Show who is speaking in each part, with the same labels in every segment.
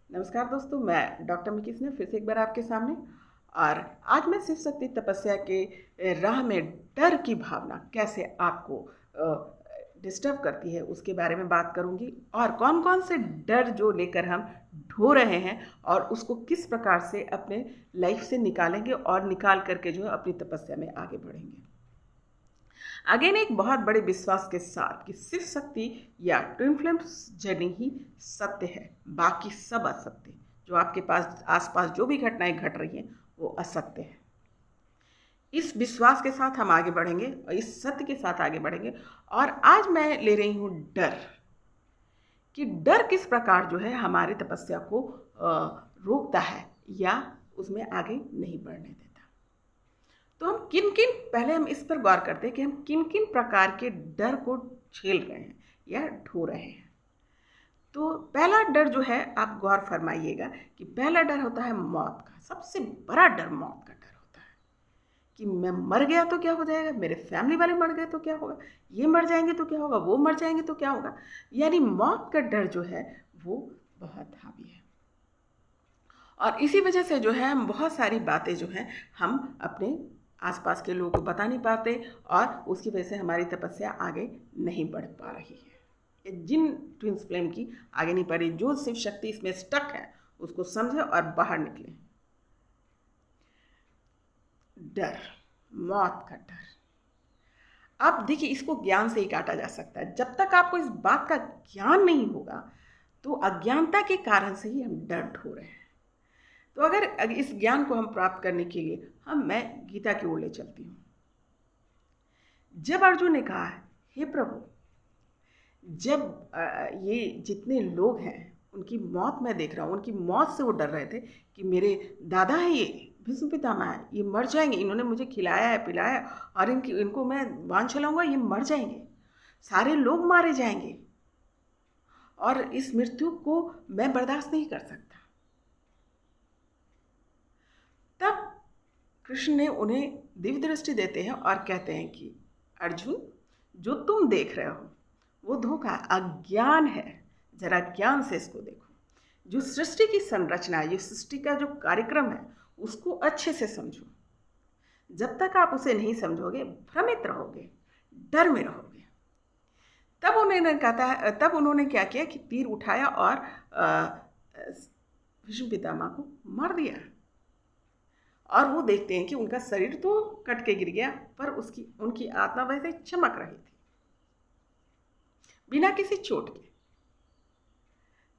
Speaker 1: नमस्कार दोस्तों, मैं डॉक्टर मिकी सिन्हा फिर से एक बार आपके सामने। और आज मैं शिव शक्ति तपस्या के राह में डर की भावना कैसे आपको डिस्टर्ब करती है उसके बारे में बात करूंगी, और कौन कौन से डर जो लेकर हम ढो रहे हैं और उसको किस प्रकार से अपने लाइफ से निकालेंगे और निकाल करके जो है अपनी तपस्या में आगे बढ़ेंगे। अगेन एक बहुत बड़े विश्वास के साथ कि शिव शक्ति या ट्विन फ्लेम्स जर्नी ही सत्य है, बाकी सब असत्य। जो आपके पास आसपास जो भी घटनाएं घट रही हैं वो असत्य है। इस विश्वास के साथ हम आगे बढ़ेंगे और इस सत्य के साथ आगे बढ़ेंगे। और आज मैं ले रही हूँ डर, कि डर किस प्रकार जो है हमारी तपस्या को रोकता है या उसमें आगे नहीं बढ़ने देता। तो हम पहले हम इस पर गौर करते हैं कि हम किन किन प्रकार के डर को झेल रहे हैं या ढो रहे हैं। तो पहला डर जो है, आप गौर फरमाइएगा कि पहला डर होता है मौत का। सबसे बड़ा डर मौत का डर होता है कि मैं मर गया तो क्या हो जाएगा, मेरे फैमिली वाले मर गए तो क्या होगा, ये मर जाएंगे तो क्या होगा, वो मर जाएंगे तो क्या होगा। यानी मौत का डर जो है वो बहुत हावी है। और इसी वजह से जो है हम बहुत सारी बातें जो हैं हम अपने आसपास के लोगों को बता नहीं पाते, और उसकी वजह से हमारी तपस्या आगे नहीं बढ़ पा रही है। जिन ट्विन्स फ्लेम की आगे नहीं बढ़ रही, जो शिव शक्ति इसमें स्टक है उसको समझे और बाहर निकले। डर, मौत का डर। अब देखिए, इसको ज्ञान से ही काटा जा सकता है। जब तक आपको इस बात का ज्ञान नहीं होगा तो अज्ञानता के कारण से ही हम डर ढो रहे हैं। तो अगर इस ज्ञान को हम प्राप्त करने के लिए मैं गीता की ओर ले चलती हूँ। जब अर्जुन ने कहा, हे प्रभु, जब ये जितने लोग हैं उनकी मौत मैं देख रहा हूँ, उनकी मौत से वो डर रहे थे कि मेरे दादा है, ये भीष्म पितामह है, ये मर जाएंगे, इन्होंने मुझे खिलाया है पिलाया है, और इनको मैं बांध चलाऊंगा, ये मर जाएंगे, सारे लोग मारे जाएंगे, और इस मृत्यु को मैं बर्दाश्त नहीं कर सकता। तब कृष्ण ने उन्हें दिव्य दृष्टि देते हैं और कहते हैं कि अर्जुन, जो तुम देख रहे हो वो धोखा, अज्ञान है, जरा ज्ञान से इसको देखो। जो सृष्टि की संरचना है, ये सृष्टि का जो कार्यक्रम है, उसको अच्छे से समझो। जब तक आप उसे नहीं समझोगे भ्रमित रहोगे, डर में रहोगे। तब उन्होंने क्या किया कि तीर उठाया और भीष्म पितामह को मार दिया। और वो देखते हैं कि उनका शरीर तो कट के गिर गया, पर उनकी आत्मा वैसे चमक रही थी बिना किसी चोट के।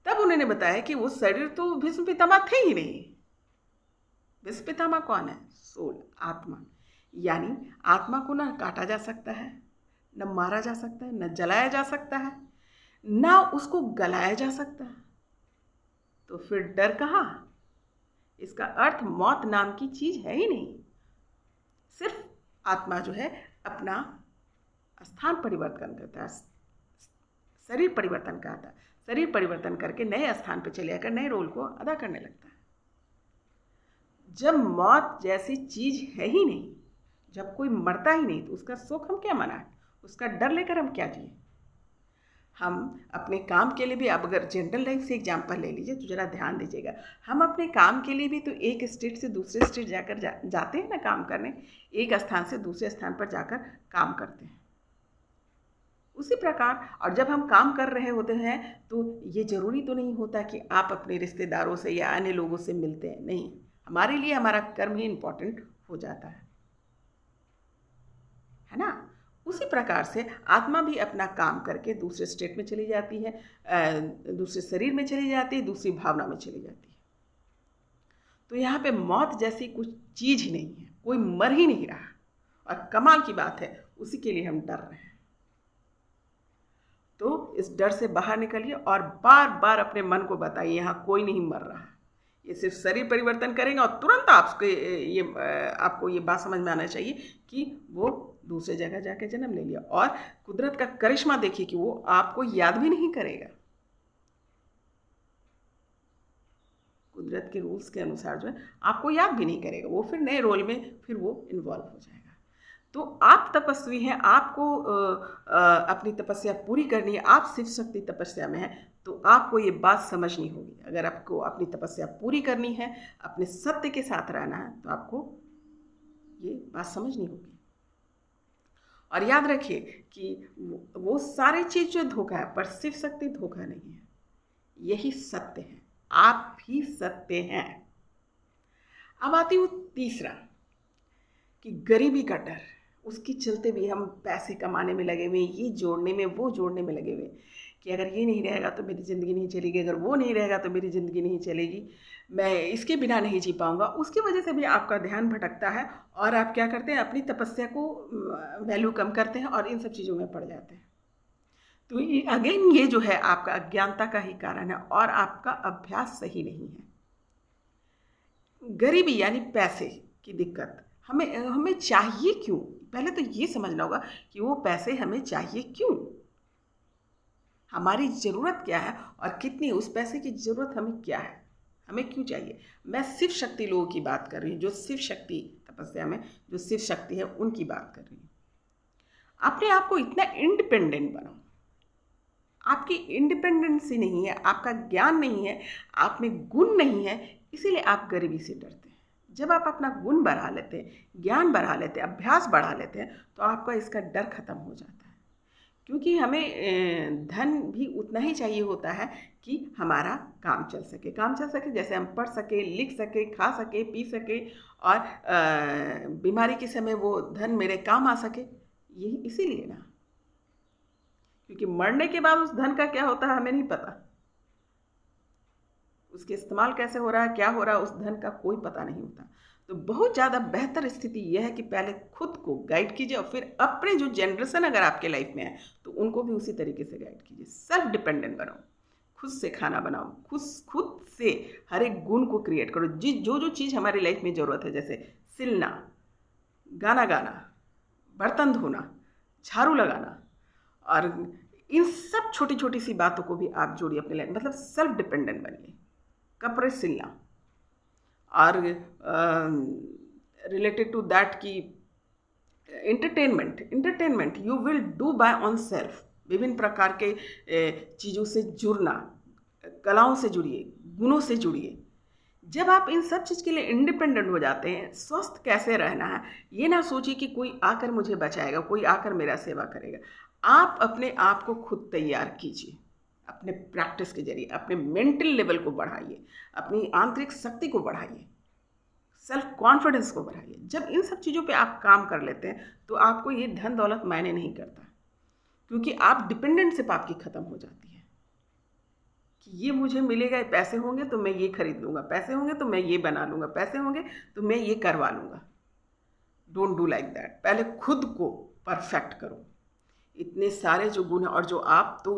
Speaker 1: तब उन्होंने बताया कि वो शरीर तो भीष्म पितामह थे ही नहीं। भीष्म पितामह कौन है? सोल, आत्मा। यानी आत्मा को ना काटा जा सकता है, न मारा जा सकता है, न जलाया जा सकता है, न उसको गलाया जा सकता है। तो फिर डर कहाँ? इसका अर्थ मौत नाम की चीज है ही नहीं। सिर्फ आत्मा जो है अपना स्थान परिवर्तन करता है, शरीर परिवर्तन करता है, शरीर परिवर्तन करके नए स्थान पर चले आकर नए रोल को अदा करने लगता है। जब मौत जैसी चीज है ही नहीं, जब कोई मरता ही नहीं, तो उसका शोक हम क्या मनाएं, उसका डर लेकर हम क्या जिए। हम अपने काम के लिए भी, अब अगर जनरल लाइफ से एग्जाम्पल ले लीजिए तो ज़रा ध्यान दीजिएगा। हम अपने काम के लिए भी तो एक स्टेट से दूसरे स्टेट जाते हैं ना काम करने, एक स्थान से दूसरे स्थान पर जाकर काम करते हैं। उसी प्रकार, और जब हम काम कर रहे होते हैं तो ये ज़रूरी तो नहीं होता कि आप अपने रिश्तेदारों से या अन्य लोगों से मिलते हैं, नहीं। हमारे लिए हमारा कर्म ही इम्पोर्टेंट हो जाता है ना। उसी प्रकार से आत्मा भी अपना काम करके दूसरे स्टेट में चली जाती है, दूसरे शरीर में चली जाती है, दूसरी भावना में चली जाती है। तो यहाँ पे मौत जैसी कुछ चीज ही नहीं है, कोई मर ही नहीं रहा। और कमाल की बात है, उसी के लिए हम डर रहे हैं। तो इस डर से बाहर निकलिए और बार बार अपने मन को बताइए, यहाँ कोई नहीं मर रहा। ये सिर्फ शरीर परिवर्तन करेंगे और तुरंत आपको ये बात समझ में आना चाहिए कि वो दूसरे जगह जाके जन्म ले लिया। और कुदरत का करिश्मा देखिए कि वो आपको याद भी नहीं करेगा। कुदरत के रूल्स के अनुसार जो है आपको याद भी नहीं करेगा, वो फिर नए रोल में फिर वो इन्वॉल्व हो जाएगा। तो आप तपस्वी हैं, आपको अपनी तपस्या पूरी करनी है, आप शिव शक्ति तपस्या में हैं, तो आपको ये बात समझनी होगी। अगर आपको अपनी तपस्या पूरी करनी है, अपने सत्य के साथ रहना है, तो आपको ये बात समझनी होगी। और याद रखिए कि वो सारी चीज़ जो धोखा है, पर शिव शक्ति धोखा नहीं है, यही सत्य है, आप भी सत्य हैं। अब आती हूँ तीसरा, कि गरीबी का डर, उसके चलते भी हम पैसे कमाने में लगे हुए, ये जोड़ने में वो जोड़ने में लगे हुए, कि अगर ये नहीं रहेगा तो मेरी ज़िंदगी नहीं चलेगी, अगर वो नहीं रहेगा तो मेरी ज़िंदगी नहीं चलेगी, मैं इसके बिना नहीं जी पाऊँगा। उसकी वजह से भी आपका ध्यान भटकता है और आप क्या करते हैं, अपनी तपस्या को वैल्यू कम करते हैं और इन सब चीज़ों में पड़ जाते हैं। तो अगेन ये जो है आपका अज्ञानता का ही कारण है और आपका अभ्यास सही नहीं है। गरीबी यानी पैसे की दिक्कत हमें चाहिए क्यों? पहले तो ये समझना होगा कि वो पैसे हमें चाहिए क्यों, हमारी ज़रूरत क्या है और कितनी उस पैसे की ज़रूरत हमें क्या है, हमें क्यों चाहिए। मैं शिव शक्ति लोगों की बात कर रही हूँ, जो शिव शक्ति तपस्या में जो शिव शक्ति है उनकी बात कर रही हूँ। अपने आप को इतना इंडिपेंडेंट बनाओ। आपकी इंडिपेंडेंसी नहीं है, आपका ज्ञान नहीं है, आप में गुण नहीं है, इसीलिए आप गरीबी से डरते हैं। जब आप अपना गुण बढ़ा लेते हैं, ज्ञान बढ़ा लेते हैं, अभ्यास बढ़ा लेते हैं, तो आपका इसका डर खत्म हो जाता है। क्योंकि हमें धन भी उतना ही चाहिए होता है कि हमारा काम चल सके, जैसे हम पढ़ सके, लिख सके, खा सके, पी सके और बीमारी के समय वो धन मेरे काम आ सके। यही इसीलिए ना, क्योंकि मरने के बाद उस धन का क्या होता है हमें नहीं पता, उसके इस्तेमाल कैसे हो रहा है, क्या हो रहा है, उस धन का कोई पता नहीं होता। तो बहुत ज़्यादा बेहतर स्थिति यह है कि पहले खुद को गाइड कीजिए और फिर अपने जो जनरेशन अगर आपके लाइफ में है तो उनको भी उसी तरीके से गाइड कीजिए। सेल्फ डिपेंडेंट बनाओ, खुद से खाना बनाओ, खुद से हर एक गुण को क्रिएट करो। जो चीज़ हमारी लाइफ में ज़रूरत है, जैसे सिलना, गाना गाना, बर्तन धोना, झाड़ू लगाना, और इन सब छोटी छोटी सी बातों को भी आप जोड़िए अपने लाइफ, मतलब सेल्फ डिपेंडेंट बनिए। कपड़े सिलना और रिलेटेड टू दैट की entertainment you will do by on self. विभिन्न प्रकार के चीज़ों से जुड़ना, कलाओं से जुड़िए, गुणों से जुड़िए। जब आप इन सब चीज़ के लिए इंडिपेंडेंट हो जाते हैं, स्वस्थ कैसे रहना है ये ना सोचिए कि कोई आकर मुझे बचाएगा, कोई आकर मेरा सेवा करेगा। आप अपने आप को खुद तैयार कीजिए, अपने प्रैक्टिस के जरिए अपने मेंटल लेवल को बढ़ाइए, अपनी आंतरिक शक्ति को बढ़ाइए, सेल्फ कॉन्फिडेंस को बढ़ाइए। जब इन सब चीज़ों पे आप काम कर लेते हैं तो आपको ये धन दौलत मायने नहीं करता, क्योंकि आप डिपेंडेंटशिप आपकी ख़त्म हो जाती है कि ये मुझे मिलेगा, पैसे होंगे तो मैं ये खरीद लूँगा, पैसे होंगे तो मैं ये बना लूँगा, पैसे होंगे तो मैं ये करवा लूँगा। Don't do like that. पहले खुद को परफेक्ट करो। इतने सारे जो गुण हैं और जो आप तो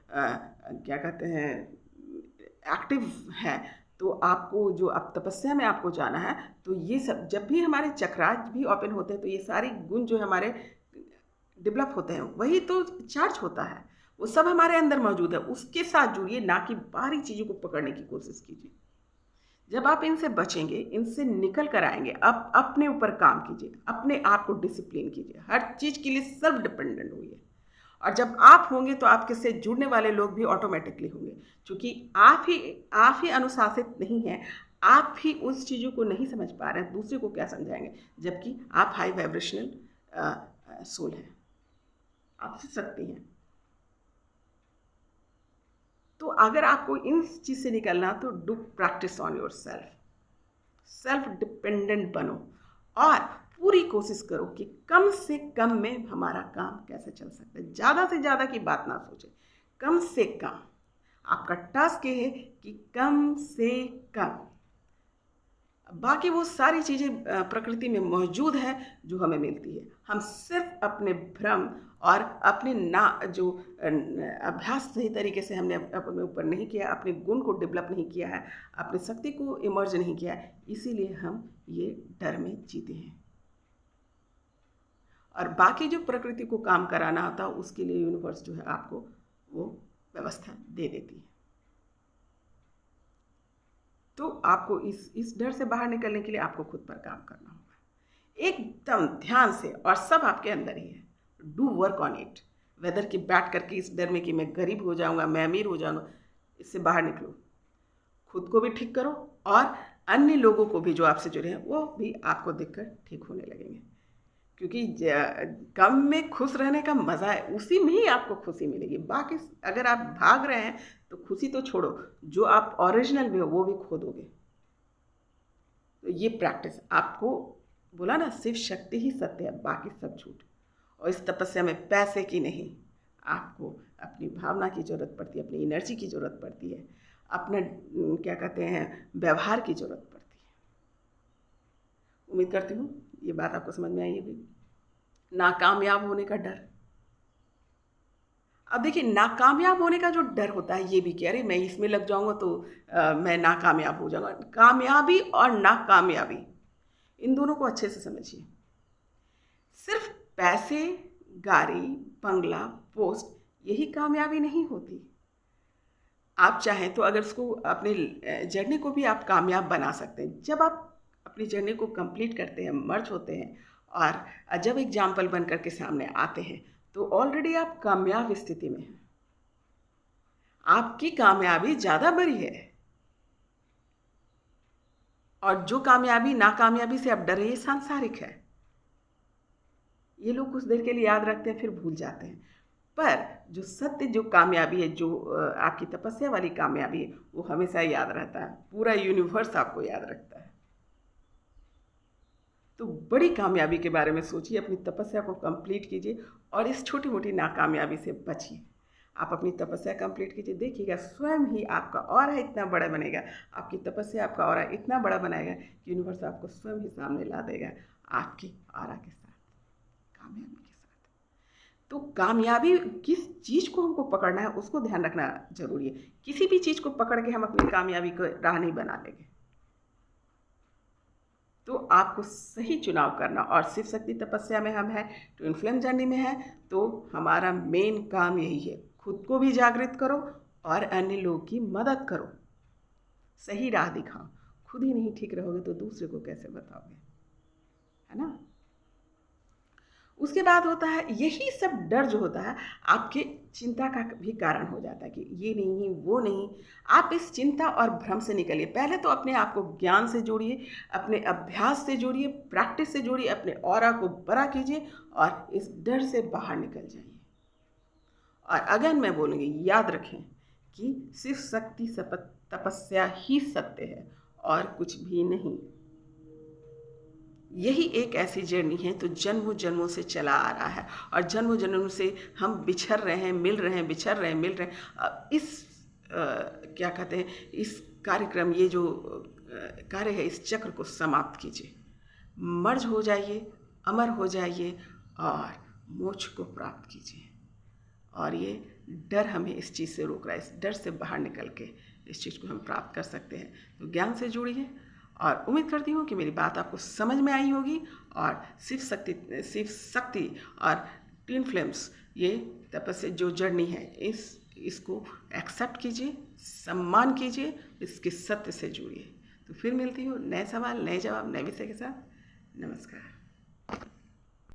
Speaker 1: क्या कहते हैं एक्टिव हैं, तो आपको जो अब तपस्या में आपको जाना है, तो ये सब जब भी हमारे चक्रास भी ओपन होते हैं तो ये सारे गुण जो हमारे डेवलप होते हैं वही तो चार्ज होता है, वो सब हमारे अंदर मौजूद है। उसके साथ जुड़िए, ना कि बाहरी चीज़ों को पकड़ने की कोशिश कीजिए। जब आप इनसे बचेंगे, इनसे निकल कर आएंगे, आप अपने ऊपर काम कीजिए, अपने आप को डिसिप्लिन कीजिए, हर चीज़ के लिए सेल्फ डिपेंडेंट होइए। और जब आप होंगे तो आपके से जुड़ने वाले लोग भी ऑटोमेटिकली होंगे, क्योंकि आप ही अनुशासित नहीं हैं, आप ही उस चीज़ों को नहीं समझ पा रहे हैं, दूसरे को क्या समझाएंगे, जबकि आप हाई वाइब्रेशनल सोल हैं, आप सीख सकती हैं। तो अगर आपको इन चीज़ से निकलना तो do practice on your self dependent बनो और पूरी कोशिश करो कि कम से कम में हमारा काम कैसे चल सकता है। ज़्यादा से ज़्यादा की बात ना सोचें, कम से कम। आपका टास्क ये है कि कम से कम। बाकी वो सारी चीज़ें प्रकृति में मौजूद है जो हमें मिलती है। हम सिर्फ अपने भ्रम और अपने जो अभ्यास सही तरीके से हमने अपने ऊपर नहीं किया, अपने गुण को डेवलप नहीं किया है, अपनी शक्ति को इमर्ज नहीं किया है, इसीलिए हम ये डर में जीते हैं। और बाकी जो प्रकृति को काम कराना होता है उसके लिए यूनिवर्स जो है आपको वो व्यवस्था दे देती है। तो आपको इस डर से बाहर निकलने के लिए आपको खुद पर काम करना होगा, एकदम ध्यान से, और सब आपके अंदर ही है। Do work on it. Whether कि बैठ करके इस डर में कि मैं गरीब हो जाऊंगा, मैं अमीर हो जाऊंगा, इससे बाहर निकलो। खुद को भी ठीक करो और अन्य लोगों को भी जो आपसे जुड़े हैं वो भी आपको देखकर ठीक होने लगेंगे। क्योंकि कम में खुश रहने का मज़ा है, उसी में ही आपको खुशी मिलेगी। बाकी अगर आप भाग रहे हैं तो खुशी तो छोड़ो, जो आप ओरिजिनल में हो वो भी खो दोगे। तो ये प्रैक्टिस आपको, बोला ना, सिर्फ शक्ति ही सत्य है, बाकी सब झूठ। और इस तपस्या में पैसे की नहीं, आपको अपनी भावना की ज़रूरत पड़ती है, अपनी एनर्जी की ज़रूरत पड़ती है, अपना क्या कहते हैं, व्यवहार की ज़रूरत पड़ती है। उम्मीद करती हूँ ये बात आपको समझ में आई होगी। नाकामयाब होने का डर। अब देखिए, नाकामयाब होने का जो डर होता है ये भी कि अरे मैं इसमें लग जाऊंगा तो मैं नाकामयाब हो जाऊंगा। कामयाबी और नाकामयाबी, इन दोनों को अच्छे से समझिए। सिर्फ पैसे, गाड़ी, बंगला, पोस्ट, यही कामयाबी नहीं होती। आप चाहें तो अगर उसको, अपने जर्नी को भी आप कामयाब बना सकते हैं। जब आप अपनी जर्नी को कंप्लीट करते हैं, मर्ज होते हैं और जब एग्जाम्पल बन करके सामने आते हैं तो ऑलरेडी आप कामयाब स्थिति में हैं। आपकी कामयाबी ज़्यादा बड़ी है। और जो कामयाबी नाकामयाबी से आप डर रहे, ये सांसारिक है। ये लोग कुछ देर के लिए याद रखते हैं फिर भूल जाते हैं। पर जो सत्य, जो कामयाबी है, जो आपकी तपस्या वाली कामयाबी है, वो हमेशा याद रहता है। पूरा यूनिवर्स आपको याद रखता है। तो बड़ी कामयाबी के बारे में सोचिए, अपनी तपस्या को कंप्लीट कीजिए और इस छोटी मोटी नाकामयाबी से बचिए। आप अपनी तपस्या कंप्लीट कीजिए, देखिएगा स्वयं ही आपका ऑरा इतना बड़ा बनेगा, आपकी तपस्या आपका ऑरा इतना बड़ा बनाएगा कि यूनिवर्स आपको स्वयं ही सामने ला देगा, आपकी ऑरा के साथ, कामयाबी के साथ। तो कामयाबी किस चीज़ को हमको पकड़ना है उसको ध्यान रखना जरूरी है। किसी भी चीज़ को पकड़ के हम अपनी कामयाबी को राह नहीं बना लेंगे। तो आपको सही चुनाव करना, और शिव शक्ति तपस्या में हम हैं, ट्विन फ्लेम जर्नी में है, तो हमारा मेन काम यही है, खुद को भी जागृत करो और अन्य लोगों की मदद करो, सही राह दिखाओ। खुद ही नहीं ठीक रहोगे तो दूसरे को कैसे बताओगे, है ना। उसके बाद होता है, यही सब डर जो होता है आपके चिंता का भी कारण हो जाता है कि ये नहीं वो नहीं। आप इस चिंता और भ्रम से निकलिए। पहले तो अपने आप को ज्ञान से जोड़िए, अपने अभ्यास से जोड़िए, प्रैक्टिस से जोड़िए, अपने ऑरा को बड़ा कीजिए और इस डर से बाहर निकल जाइए। और अगर मैं बोलूँगी, याद रखें कि सिर्फ शक्ति तपस्या ही सत्य है और कुछ भी नहीं। यही एक ऐसी जर्नी है तो जन्मों जन्मों से चला आ रहा है, और जन्मों जन्मों से हम बिछड़ रहे हैं, मिल रहे हैं, बिछड़ रहे हैं, मिल रहे हैं। क्या कहते हैं, इस कार्यक्रम, ये जो कार्य है, इस चक्र को समाप्त कीजिए, मर्ज हो जाइए, अमर हो जाइए और मोक्ष को प्राप्त कीजिए। और ये डर हमें इस चीज़ से रोक रहा है। इस डर से बाहर निकल के इस चीज़ को हम प्राप्त कर सकते हैं। तो ज्ञान से जुड़िए और उम्मीद करती हूँ कि मेरी बात आपको समझ में आई होगी। और शिव शक्ति और ट्विन फ्लेम्स, ये तपस्या जो जर्नी है, इसको एक्सेप्ट कीजिए, सम्मान कीजिए, इसके सत्य से जुड़िए। तो फिर मिलती हूँ नए सवाल, नए जवाब, नए विषय के साथ। नमस्कार।